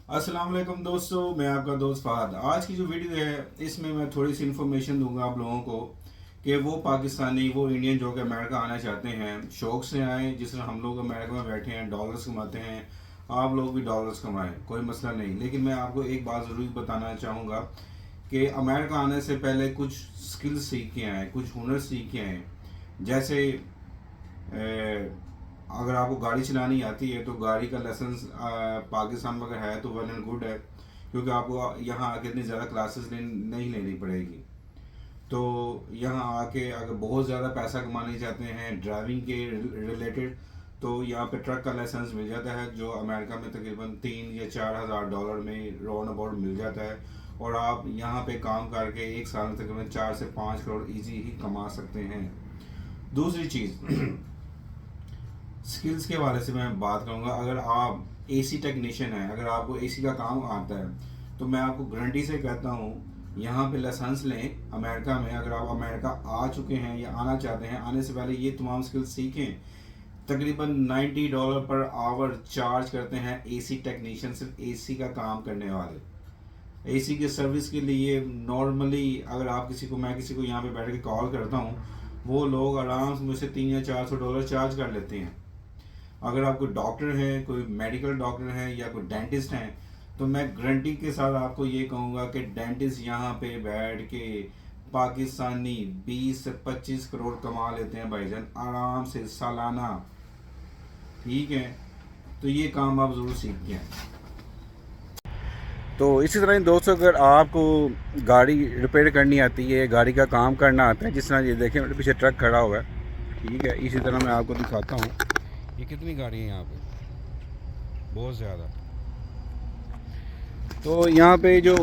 अस्सलाम वालेकुम दोस्तों, मैं आपका दोस्त फहद। आज की जो वीडियो है इसमें मैं थोड़ी सी इन्फॉर्मेशन दूंगा आप लोगों को कि वो पाकिस्तानी, वो इंडियन जो कि अमेरिका आना चाहते हैं, शौक से आए। जिस तरह हम लोग अमेरिका में बैठे हैं, डॉलर्स कमाते हैं, आप लोग भी डॉलर्स कमाएं, कोई मसला नहीं। लेकिन मैं आपको एक बात ज़रूर बताना चाहूँगा कि अमेरिका आने से पहले कुछ स्किल्स सीख के आएँ, कुछ हुनर सीख के आएँ। जैसे अगर आपको गाड़ी चलानी आती है तो गाड़ी का लाइसेंस पाकिस्तान में अगर है तो वेल एंड गुड है, क्योंकि आपको यहाँ आके इतनी ज़्यादा क्लासेस नहीं लेनी पड़ेगी। तो यहाँ आके अगर बहुत ज़्यादा पैसा कमाने चाहते हैं ड्राइविंग के रिलेटेड, तो यहाँ पे ट्रक का लाइसेंस मिल जाता है, जो अमेरिका में तकरीबन 3 या 4 हज़ार डॉलर में राउंड अबाउट मिल जाता है। और आप यहाँ पे काम करके एक साल में तकरीबन 4 से 5 करोड़ ईजी ही कमा सकते हैं। दूसरी चीज़ स्किल्स के बारे से मैं बात करूँगा। अगर आप एसी टेक्नीशियन हैं, अगर आपको एसी का काम आता है, तो मैं आपको गारंटी से कहता हूँ यहाँ पे लाइसेंस लें अमेरिका में। अगर आप अमेरिका आ चुके हैं या आना चाहते हैं, आने से पहले ये तमाम स्किल्स सीखें। तकरीबन $90 पर आवर चार्ज करते हैं एसी टेक्नीशियन, सिर्फ एसी का काम करने वाले। एसी की सर्विस के लिए नॉर्मली अगर आप मैं किसी को यहाँ पे बैठ के कॉल करता हूँ, वो लोग आराम से मुझसे $300 या $400 चार्ज कर लेते हैं। अगर आप कोई डॉक्टर हैं, कोई मेडिकल डॉक्टर हैं या कोई डेंटिस्ट हैं, तो मैं गारंटी के साथ आपको ये कहूँगा कि डेंटिस्ट यहाँ पे बैठ के पाकिस्तानी 20 से 25 करोड़ कमा लेते हैं भाईजान, आराम से सालाना। ठीक है, तो ये काम आप ज़रूर सीख के आए। तो इसी तरह दोस्तों, अगर आपको गाड़ी रिपेयर करनी आती है, गाड़ी का काम करना आता है, जिस तरह ये देखें मेरे पीछे ट्रक खड़ा हुआ है, ठीक है, इसी तरह मैं आपको दिखाता हूँ। ये कितनी गाड़ी है यहाँ पे, बहुत ज़्यादा। तो यहाँ पे जो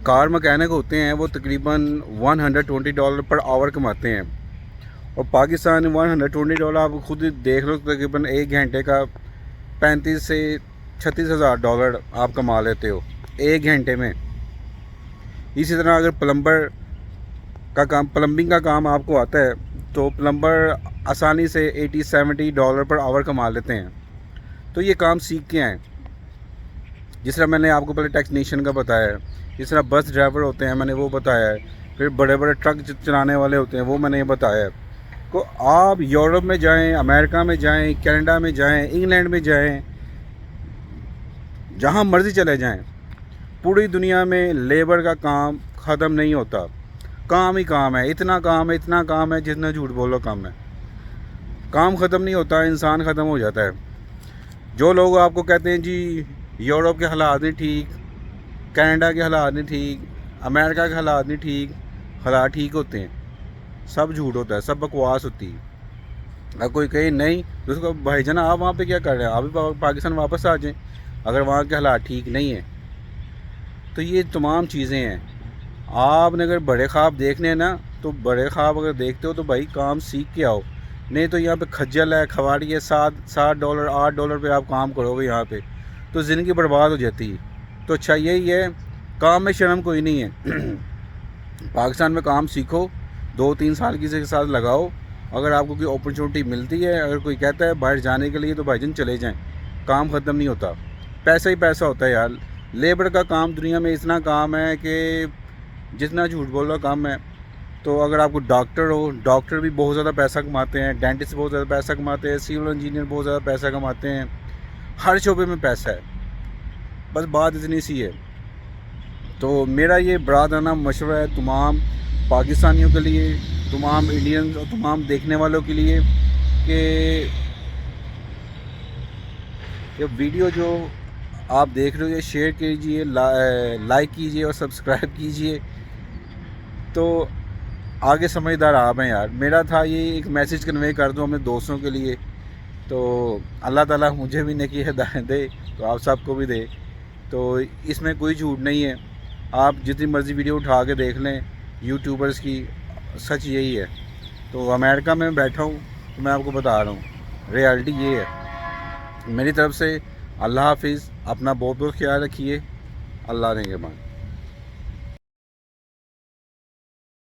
कार मैकेनिक होते हैं वो तकरीबन $120 पर आवर कमाते हैं, और पाकिस्तान में $120 आप खुद ही देख लो, तकरीबन 1 घंटे का 35 से 36 हज़ार डॉलर आप कमा लेते हो 1 घंटे में। इसी तरह अगर प्लम्बिंग का काम आपको आता है, तो प्लम्बर आसानी से $80-70 पर आवर कमा लेते हैं। तो ये काम सीख के आएँ। जिस तरह मैंने आपको पहले टेक्नीशियन का बताया है, जिस तरह बस ड्राइवर होते हैं मैंने वो बताया है, फिर बड़े बड़े ट्रक चलाने वाले होते हैं वो मैंने ये बताया है। तो आप यूरोप में जाएं, अमेरिका में जाएं, कनाडा में जाएं, इंग्लैंड में जाएं, जहां मर्ज़ी चले जाएं, पूरी दुनिया में लेबर का काम ख़त्म नहीं होता। काम ही काम है, इतना काम है जितना झूठ बोलो कम है। काम ख़त्म नहीं होता, इंसान ख़त्म हो जाता है। जो लोग आपको कहते हैं जी यूरोप के हालात नहीं ठीक, कनाडा के हालात नहीं ठीक, अमेरिका के हालात नहीं ठीक, हालात ठीक होते हैं, सब झूठ होता है, सब बकवास होती है। अगर कोई कहे नहीं तो उसको भाईजान आप वहाँ पे क्या कर रहे हैं, आप भी पाकिस्तान वापस आ जाएं अगर वहाँ के हालात ठीक नहीं हैं। तो ये तमाम चीज़ें हैं। आपने अगर बड़े ख्वाब देखने हैं ना, तो बड़े ख्वाब अगर देखते हो तो भाई काम सीख के आओ। नहीं तो यहाँ पे खज्जल है, खवाड़ी है, $7 $8 पे आप काम करोगे यहाँ पे, तो ज़िंदगी बर्बाद हो जाती है। तो अच्छा यही है, काम में शर्म कोई नहीं है। पाकिस्तान में काम सीखो, 2-3 साल किसी के साथ लगाओ। अगर आपको कोई अपॉर्चुनिटी मिलती है, अगर कोई कहता है बाहर जाने के लिए, तो भाईजान चले जाएं। काम ख़त्म नहीं होता, पैसा ही पैसा होता है यार। लेबर का काम दुनिया में इतना काम है कि जितना झूठ बोल रहा काम है। तो अगर आपको डॉक्टर हो, डॉक्टर भी बहुत ज़्यादा पैसा कमाते हैं, डेंटिस्ट बहुत ज़्यादा पैसा कमाते हैं, सिविल इंजीनियर बहुत ज़्यादा पैसा कमाते हैं, हर शोबे में पैसा है। बस बात इतनी सी है। तो मेरा ये बरादराना मशवरा है तमाम पाकिस्तानियों के लिए, तमाम इंडियन और तमाम देखने वालों के लिए कि ये वीडियो जो आप देख रहे हो ये शेयर कीजिए, लाइक कीजिए और सब्सक्राइब कीजिए। तो आगे समझदार आप हैं यार। मेरा था ये एक मैसेज कन्वे कर दूं अपने दोस्तों के लिए। तो अल्लाह ताला मुझे भी नेकी हिदायत दे, तो आप सबको भी दे। तो इसमें कोई झूठ नहीं है, आप जितनी मर्ज़ी वीडियो उठा के देख लें यूट्यूबर्स की, सच यही है। तो अमेरिका में बैठा हूँ तो मैं आपको बता रहा हूँ, रियलिटी ये है। मेरी तरफ से अल्लाह हाफिज़, अपना बहुत बहुत ख्याल रखिए। अल्लाह ने के मान।